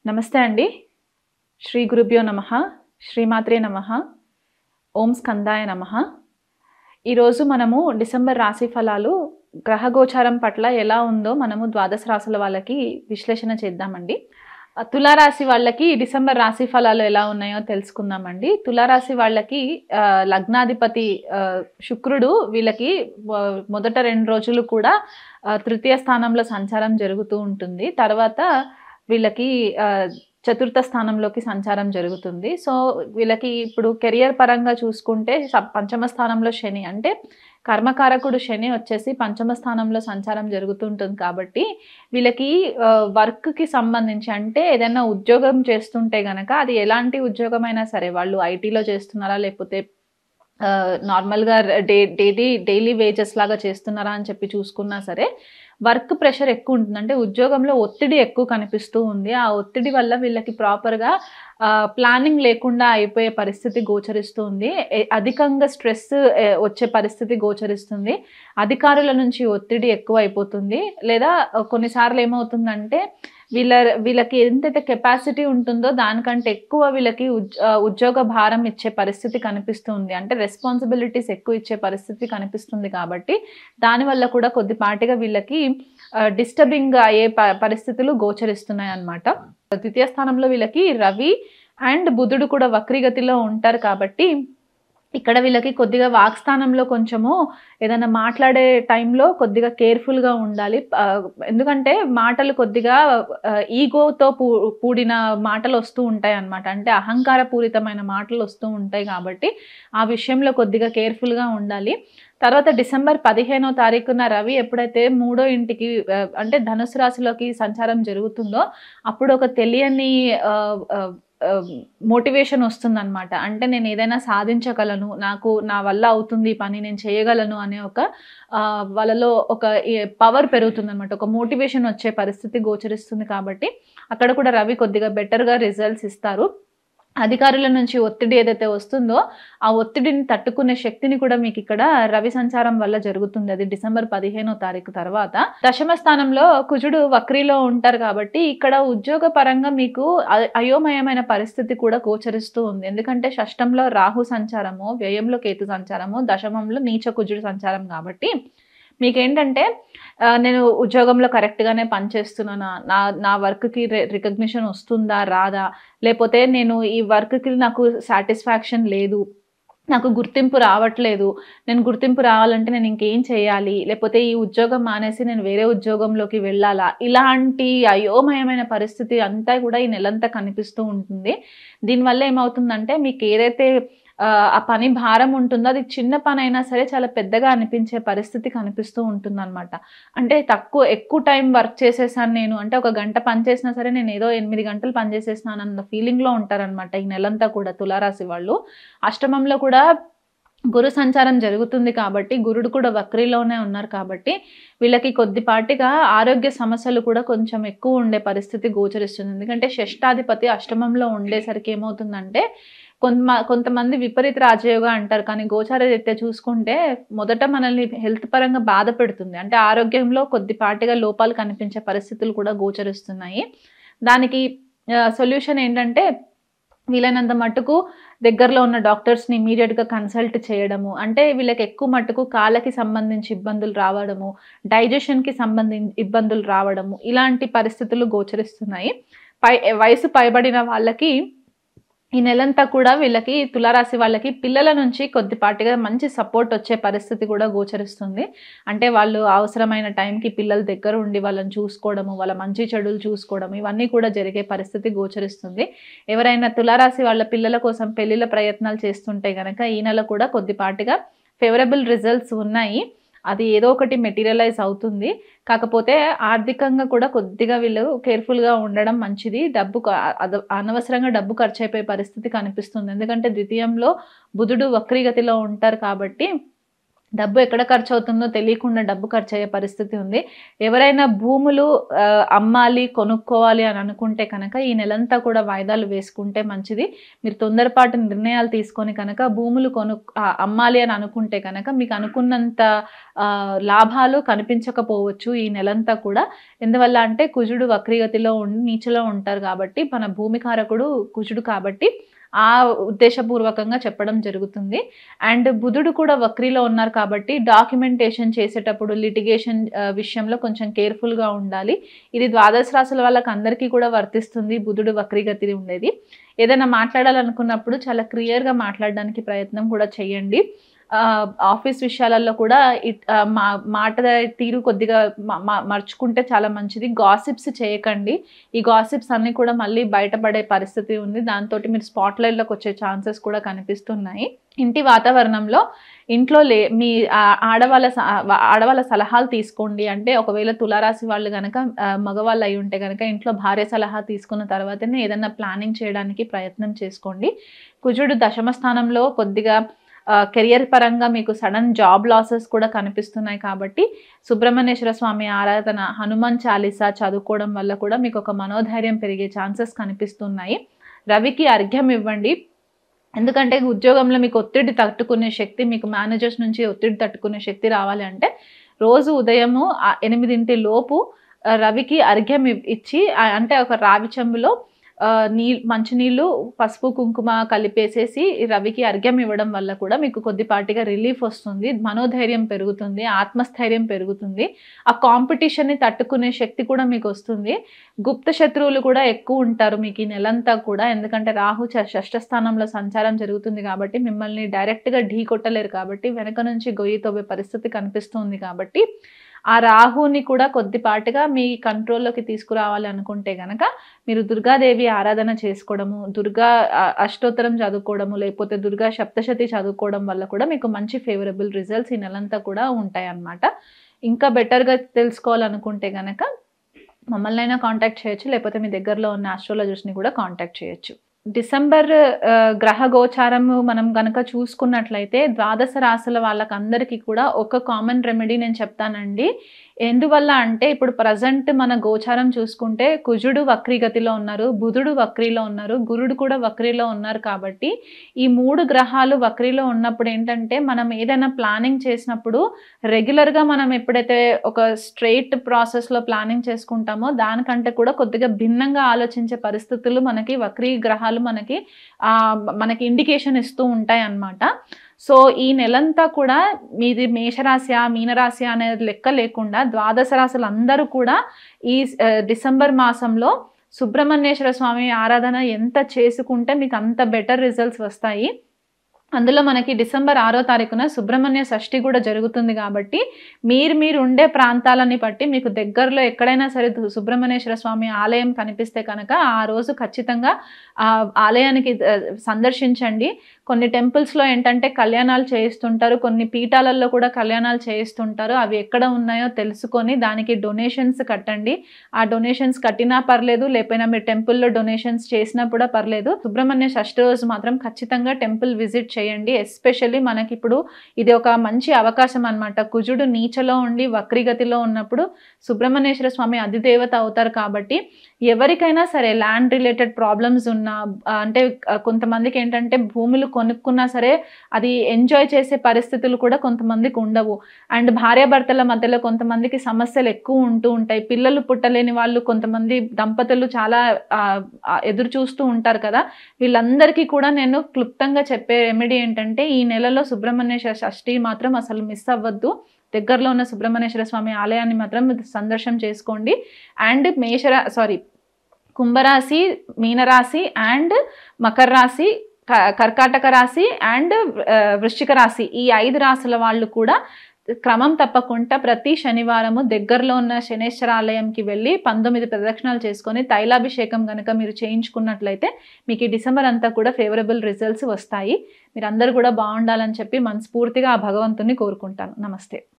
నమస్తే అండి. శ్రీ గురుభ్యో నమః. శ్రీమాత్రే నమః. ఓం స్కందాయ నమః. ఈరోజు మనము డిసెంబర్ రాశి ఫలాలు గ్రహగోచారం పట్ల ఎలా ఉందో మనము ద్వాదశ రాశుల వాళ్ళకి విశ్లేషణ చేద్దామండి. తులారాశి వాళ్ళకి డిసెంబర్ రాశి ఫలాలు ఎలా ఉన్నాయో తెలుసుకుందామండి. తులారాశి వాళ్ళకి లగ్నాధిపతి శుక్రుడు వీళ్ళకి మొదట 2 రోజులు కూడా తృతీయ స్థానంలో సంచారం జరుగుతూ ఉంటుంది. తర్వాత వీళ్ళకి చతుర్థ స్థానంలోకి సంచారం జరుగుతుంది. సో వీళ్ళకి ఇప్పుడు కెరియర్ పరంగా చూసుకుంటే పంచమ స్థానంలో శని, అంటే కర్మకారకుడు శని వచ్చేసి పంచమ స్థానంలో సంచారం జరుగుతుంటుంది. కాబట్టి వీళ్ళకి వర్క్కి సంబంధించి, అంటే ఏదైనా ఉద్యోగం చేస్తుంటే గనక అది ఎలాంటి ఉద్యోగమైనా సరే, వాళ్ళు ఐటీలో చేస్తున్నారా లేకపోతే నార్మల్గా డైలీ వేజెస్ లాగా చేస్తున్నారా అని చెప్పి చూసుకున్నా సరే వర్క్ ప్రెషర్ ఎక్కువ ఉంటుంది. అంటే ఉద్యోగంలో ఒత్తిడి ఎక్కువ కనిపిస్తూ ఉంది. ఆ ఒత్తిడి వల్ల వీళ్ళకి ప్రాపర్గా ప్లానింగ్ లేకుండా అయిపోయే పరిస్థితి గోచరిస్తుంది. అధికంగా స్ట్రెస్ వచ్చే పరిస్థితి గోచరిస్తుంది. అధికారుల నుంచి ఒత్తిడి ఎక్కువ అయిపోతుంది. లేదా కొన్నిసార్లు ఏమవుతుందంటే వీళ్ళకి ఎంతైతే కెపాసిటీ ఉంటుందో దానికంటే ఎక్కువ వీళ్ళకి ఉద్యోగ భారం ఇచ్చే పరిస్థితి కనిపిస్తుంది. అంటే రెస్పాన్సిబిలిటీస్ ఎక్కువ ఇచ్చే పరిస్థితి కనిపిస్తుంది. కాబట్టి దానివల్ల కూడా కొద్దిపాటిగా వీళ్ళకి డిస్టర్బింగ్ అయ్యే పరిస్థితులు గోచరిస్తున్నాయి అన్నమాట. ద్వితీయ స్థానంలో వీళ్ళకి రవి అండ్ బుధుడు కూడా వక్రీగతిలో ఉంటారు. కాబట్టి ఇక్కడ వీళ్ళకి కొద్దిగా వాక్స్థానంలో కొంచెము ఏదైనా మాట్లాడే టైంలో కొద్దిగా కేర్ఫుల్గా ఉండాలి. ఎందుకంటే మాటలు కొద్దిగా ఈగోతో కూడిన మాటలు వస్తూ ఉంటాయి అన్నమాట. అంటే అహంకారపూరితమైన మాటలు వస్తూ ఉంటాయి. కాబట్టి ఆ విషయంలో కొద్దిగా కేర్ఫుల్గా ఉండాలి. తర్వాత డిసెంబర్ 15వ తారీఖున రవి ఎప్పుడైతే 3వ ఇంటికి, అంటే ధనుసు రాశిలోకి సంచారం జరుగుతుందో అప్పుడు ఒక తెలియని మోటివేషన్ వస్తుందన్నమాట. అంటే నేను ఏదైనా సాధించగలను, నా వల్ల అవుతుంది పని, నేను చేయగలను అనే ఒక వాళ్ళలో ఒక పవర్ పెరుగుతుందన్నమాట. ఒక మోటివేషన్ వచ్చే పరిస్థితి గోచరిస్తుంది. కాబట్టి అక్కడ కూడా రవి కొద్దిగా బెటర్గా రిజల్ట్స్ ఇస్తారు. అధికారుల నుంచి ఒత్తిడి ఏదైతే వస్తుందో ఆ ఒత్తిడిని తట్టుకునే శక్తిని కూడా మీకు ఇక్కడ రవి సంచారం వల్ల జరుగుతుంది. అది డిసెంబర్ 15వ తారీఖు తర్వాత. దశమ స్థానంలో కుజుడు వక్రీలో ఉంటారు. కాబట్టి ఇక్కడ ఉద్యోగ పరంగా మీకు అయోమయమైన పరిస్థితి కూడా గోచరిస్తూ ఉంది. ఎందుకంటే షష్టంలో రాహు సంచారము, వ్యయంలో కేతు సంచారము, దశమంలో నీచ కుజుడు సంచారం. కాబట్టి మీకేంటంటే నేను ఉద్యోగంలో కరెక్ట్గానే పనిచేస్తున్నానా, నా వర్క్కి రికగ్నిషన్ వస్తుందా రాదా, లేకపోతే నేను ఈ వర్క్కి నాకు సాటిస్ఫాక్షన్ లేదు, నాకు గుర్తింపు రావట్లేదు, నేను గుర్తింపు రావాలంటే నేను ఇంకేం చేయాలి, లేకపోతే ఈ ఉద్యోగం మానేసి నేను వేరే ఉద్యోగంలోకి వెళ్ళాలా, ఇలాంటి అయోమయమైన పరిస్థితి అంతా కూడా ఈ నెలంతా కనిపిస్తూ ఉంటుంది. దీనివల్ల ఏమవుతుందంటే మీకు ఏదైతే ఆ పని భారం ఉంటుందో అది చిన్న పని అయినా సరే చాలా పెద్దగా అనిపించే పరిస్థితి కనిపిస్తూ ఉంటుందన్నమాట. అంటే ఎక్కువ టైం వర్క్ చేసేసాను నేను, అంటే ఒక గంట పని చేసినా సరే నేను ఏదో 8 గంటలు పని చేసేసినాను అన్న ఫీలింగ్లో ఉంటారనమాట ఈ నెలంతా కూడా తులారాశి వాళ్ళు. అష్టమంలో కూడా గురు సంచారం జరుగుతుంది. కాబట్టి గురుడు కూడా వక్రీలోనే ఉన్నారు. కాబట్టి వీళ్ళకి కొద్దిపాటిగా ఆరోగ్య సమస్యలు కూడా కొంచెం ఎక్కువ ఉండే పరిస్థితి గోచరిస్తుంది. ఎందుకంటే షష్టాధిపతి అష్టమంలో ఉండేసరికి ఏమవుతుందంటే కొంతమంది విపరీత రాజయోగ అంటారు. కానీ గోచార రీత్యా చూసుకుంటే మొదట మనల్ని హెల్త్ పరంగా బాధ పెడుతుంది. అంటే ఆరోగ్యంలో కొద్దిపాటిగా లోపాలు కనిపించే పరిస్థితులు కూడా గోచరిస్తున్నాయి. దానికి సొల్యూషన్ ఏంటంటే వీలైనంత మట్టుకు దగ్గరలో ఉన్న డాక్టర్స్ని ఇమీడియట్గా కన్సల్ట్ చేయడము. అంటే వీళ్ళకి ఎక్కువ మట్టుకు కాళ్ళకి సంబంధించి ఇబ్బందులు రావడము, డైజెషన్కి సంబంధించి ఇబ్బందులు రావడము, ఇలాంటి పరిస్థితులు గోచరిస్తున్నాయి. వయసు పైబడిన వాళ్ళకి ఈ నెలంతా కూడా వీళ్ళకి తులారాశి వాళ్ళకి పిల్లల నుంచి కొద్దిపాటిగా మంచి సపోర్ట్ వచ్చే పరిస్థితి కూడా గోచరిస్తుంది. అంటే వాళ్ళు అవసరమైన టైంకి పిల్లల దగ్గర ఉండి వాళ్ళని చూసుకోవడము, వాళ్ళ మంచి చెడులు చూసుకోవడం, ఇవన్నీ కూడా జరిగే పరిస్థితి గోచరిస్తుంది. ఎవరైనా తులారాశి వాళ్ళ పిల్లల కోసం పెళ్లిళ్ళ ప్రయత్నాలు చేస్తుంటే కనుక ఈ నెల కూడా కొద్దిపాటిగా ఫేవరబుల్ రిజల్ట్స్ ఉన్నాయి. అది ఏదో ఒకటి మెటీరియలైజ్ అవుతుంది. కాకపోతే ఆర్థికంగా కూడా కొద్దిగా వీళ్ళు కేర్ఫుల్గా ఉండడం మంచిది. అనవసరంగా డబ్బు ఖర్చు అయిపోయే పరిస్థితి కనిపిస్తుంది. ఎందుకంటే ద్వితీయంలో బుధుడు వక్రీగతిలో ఉంటారు. కాబట్టి డబ్బు ఎక్కడ ఖర్చవుతుందో తెలియకుండా డబ్బు ఖర్చయ్యే పరిస్థితి ఉంది. ఎవరైనా భూములు అమ్మాలి, కొనుక్కోవాలి అని అనుకుంటే కనుక ఈ నెలంతా కూడా వాయిదాలు వేసుకుంటే మంచిది. మీరు తొందరపాటు నిర్ణయాలు తీసుకొని కనుక భూములు అమ్మాలి అని అనుకుంటే కనుక మీకు అనుకున్నంత లాభాలు కనిపించకపోవచ్చు ఈ నెలంతా కూడా. ఎందువల్ల అంటే కుజుడు వక్రీగతిలో నీచలో ఉంటారు కాబట్టి, మన భూమికారకుడు కుజుడు కాబట్టి ఆ ఉద్దేశపూర్వకంగా చెప్పడం జరుగుతుంది. అండ్ బుధుడు కూడా వక్రీలో ఉన్నారు కాబట్టి డాక్యుమెంటేషన్ చేసేటప్పుడు లిటిగేషన్ విషయంలో కొంచెం కేర్ఫుల్గా ఉండాలి. ఇది ద్వాదశ రాశుల వాళ్ళకి అందరికీ కూడా వర్తిస్తుంది. బుధుడు వక్రీగతి ఉండేది. ఏదైనా మాట్లాడాలనుకున్నప్పుడు చాలా క్లియర్గా మాట్లాడడానికి ప్రయత్నం కూడా చేయండి. ఆఫీస్ విషయాలలో కూడా మాట తీరు కొద్దిగా మర్చుకుంటే చాలా మంచిది. గాసిప్స్ చేయకండి. ఈ గాసిప్స్ అన్నీ కూడా మళ్ళీ బయటపడే పరిస్థితి ఉంది. దాంతో మీరు స్పాట్లైట్లోకి వచ్చే ఛాన్సెస్ కూడా కనిపిస్తున్నాయి. ఇంటి వాతావరణంలో ఇంట్లో మీ ఆడవాళ్ళ సలహాలు తీసుకోండి. అంటే ఒకవేళ తులారాశి వాళ్ళు కనుక మగవాళ్ళు అయి ఉంటే కనుక ఇంట్లో భార్య సలహా తీసుకున్న తర్వాతనే ఏదైనా ప్లానింగ్ చేయడానికి ప్రయత్నం చేసుకోండి. కుజుడు దశమ స్థానంలో కొద్దిగా కెరియర్ పరంగా మీకు సడన్ జాబ్ లాసెస్ కూడా కనిపిస్తున్నాయి కాబట్టి సుబ్రహ్మణ్యేశ్వర స్వామి ఆరాధన, హనుమాన్ చాలీసా చదువుకోవడం వల్ల కూడా మీకు ఒక మనోధైర్యం పెరిగే ఛాన్సెస్ కనిపిస్తున్నాయి. రవికి అర్ఘ్యం ఇవ్వండి. ఎందుకంటే ఉద్యోగంలో మీకు ఒత్తిడి తట్టుకునే శక్తి, మీకు మేనేజర్స్ నుంచి ఒత్తిడి తట్టుకునే శక్తి రావాలి అంటే రోజు ఉదయము 8 లోపు రవికి అర్ఘ్యం ఇచ్చి, అంటే ఒక రావి చెంబులో మంచినీళ్ళు, పసుపు, కుంకుమ కలిపేసేసి రవికి అర్ఘ్యం ఇవ్వడం వల్ల కూడా మీకు కొద్దిపాటిగా రిలీఫ్ వస్తుంది. మనోధైర్యం పెరుగుతుంది, ఆత్మస్థైర్యం పెరుగుతుంది. ఆ కాంపిటీషన్ని తట్టుకునే శక్తి కూడా మీకు వస్తుంది. గుప్త శత్రువులు కూడా ఎక్కువ ఉంటారు మీకు ఈ నెలంతా కూడా. ఎందుకంటే రాహు షష్ఠ స్థానంలో సంచారం జరుగుతుంది కాబట్టి మిమ్మల్ని డైరెక్ట్గా ఢీ కొట్టలేరు కాబట్టి వెనక నుంచి గొయ్యి తవ్వే పరిస్థితి కనిపిస్తుంది. కాబట్టి ఆ రాహుని కూడా కొద్దిపాటుగా మీ కంట్రోల్లోకి తీసుకురావాలి అనుకుంటే కనుక మీరు దుర్గాదేవి ఆరాధన చేసుకోవడము, దుర్గా అష్టోత్తరం చదువుకోవడము, లేకపోతే దుర్గా సప్తశతి చదువుకోవడం వల్ల కూడా మీకు మంచి ఫేవరబుల్ రిజల్ట్స్ ఈ నెలంతా కూడా ఉంటాయి అన్నమాట. ఇంకా బెటర్గా తెలుసుకోవాలనుకుంటే కనుక మమ్మల్ని అయినా కాంటాక్ట్ చేయొచ్చు, లేకపోతే మీ దగ్గరలో ఉన్న ఆస్ట్రాలజర్స్ని కూడా కాంటాక్ట్ చేయొచ్చు. డిసెంబర్ గ్రహ గోచారము మనం కనుక చూసుకున్నట్లయితే ద్వాదశ రాశుల వాళ్ళకందరికీ కూడా ఒక కామన్ రెమెడీ నేను చెప్తానండి. ఎందువల్ల అంటే ఇప్పుడు ప్రజెంట్ మన గోచారం చూసుకుంటే కుజుడు వక్రీగతిలో ఉన్నారు, బుధుడు వక్రీలో ఉన్నారు, గురుడు కూడా వక్రీలో ఉన్నారు. కాబట్టి ఈ 3 గ్రహాలు వక్రీలో ఉన్నప్పుడు ఏంటంటే మనం ఏదైనా ప్లానింగ్ చేసినప్పుడు రెగ్యులర్గా మనం ఎప్పుడైతే ఒక స్ట్రెయిట్ ప్రాసెస్లో ప్లానింగ్ చేసుకుంటామో దానికంటే కూడా కొద్దిగా భిన్నంగా ఆలోచించే పరిస్థితులు మనకి వక్రీ గ్రహాలు మనకి ఇండికేషన్ ఇస్తూ ఉంటాయి అన్నమాట. సో ఈ నెలంతా కూడా మీది మేషరాశి, మీనరాశి అనేది లెక్క లేకుండా ద్వాదశ రాశులు అందరూ కూడా ఈ డిసెంబర్ మాసంలో సుబ్రహ్మణ్యేశ్వర స్వామి ఆరాధన ఎంత చేసుకుంటే మీకు అంత బెటర్ రిజల్ట్స్ వస్తాయి. అందులో మనకి డిసెంబర్ 6వ తారీఖున సుబ్రహ్మణ్య షష్ఠి కూడా జరుగుతుంది. కాబట్టి మీరు ఉండే ప్రాంతాలని బట్టి మీకు దగ్గరలో ఎక్కడైనా సరే సుబ్రహ్మణ్యేశ్వర స్వామి ఆలయం కనిపిస్తే కనుక ఆ రోజు ఖచ్చితంగా ఆ ఆలయానికి సందర్శించండి. కొన్ని టెంపుల్స్లో ఏంటంటే కళ్యాణాలు చేయిస్తుంటారు, కొన్ని పీఠాలలో కూడా కళ్యాణాలు చేయిస్తుంటారు. అవి ఎక్కడ ఉన్నాయో తెలుసుకొని దానికి డొనేషన్స్ కట్టండి. ఆ డొనేషన్స్ కట్టినా పర్లేదు, లేకపోయినా మీరు టెంపుల్లో డొనేషన్స్ చేసినా కూడా పర్లేదు. సుబ్రహ్మణ్య షష్ఠి రోజు మాత్రం ఖచ్చితంగా టెంపుల్ విజిట్ చేయండి. ఎస్పెషల్లీ మనకి ఇప్పుడు ఇది ఒక మంచి అవకాశం అన్నమాట. కుజుడు నీచలో ఉండి వక్రీగతిలో ఉన్నప్పుడు సుబ్రహ్మణ్యేశ్వర స్వామి అధిదేవత అవుతారు. కాబట్టి ఎవరికైనా సరే ల్యాండ్ రిలేటెడ్ ప్రాబ్లమ్స్ ఉన్నా, అంటే కొంతమందికి ఏంటంటే భూములు కొనుక్కున్నా సరే అది ఎంజాయ్ చేసే పరిస్థితులు కూడా కొంతమందికి ఉండవు. అండ్ భార్యాభర్తల మధ్యలో కొంతమందికి సమస్యలు ఎక్కువ ఉంటూ ఉంటాయి. పిల్లలు పుట్టలేని వాళ్ళు కొంతమంది దంపతులు చాలా ఎదురు చూస్తూ ఉంటారు కదా. వీళ్ళందరికీ కూడా నేను క్లుప్తంగా చెప్పే రెమెడీ ఏంటంటే ఈ నెలలో సుబ్రహ్మణ్యేశ్వర షష్ఠి మాత్రం అసలు మిస్ అవ్వద్దు. దగ్గరలో ఉన్న సుబ్రహ్మణ్యేశ్వర స్వామి ఆలయాన్ని మాత్రం సందర్శనం చేసుకోండి. అండ్ కుంభరాశి, మీనరాశి అండ్ మకర రాశి, కర్కాటక రాశి అండ్ వృశ్చిక రాశి, ఈ 5 రాశుల వాళ్ళు కూడా క్రమం తప్పకుండా ప్రతి శనివారము దగ్గరలో ఉన్న శనేశ్వర ఆలయంకి వెళ్ళి 19 ప్రదక్షిణాలు చేసుకొని తైలాభిషేకం కనుక మీరు చేయించుకున్నట్లయితే మీకు ఈ డిసెంబర్ అంతా కూడా ఫేవరబుల్ రిజల్ట్స్ వస్తాయి. మీరందరూ కూడా బాగుండాలని చెప్పి మనస్ఫూర్తిగా ఆ భగవంతుని కోరుకుంటాను. నమస్తే.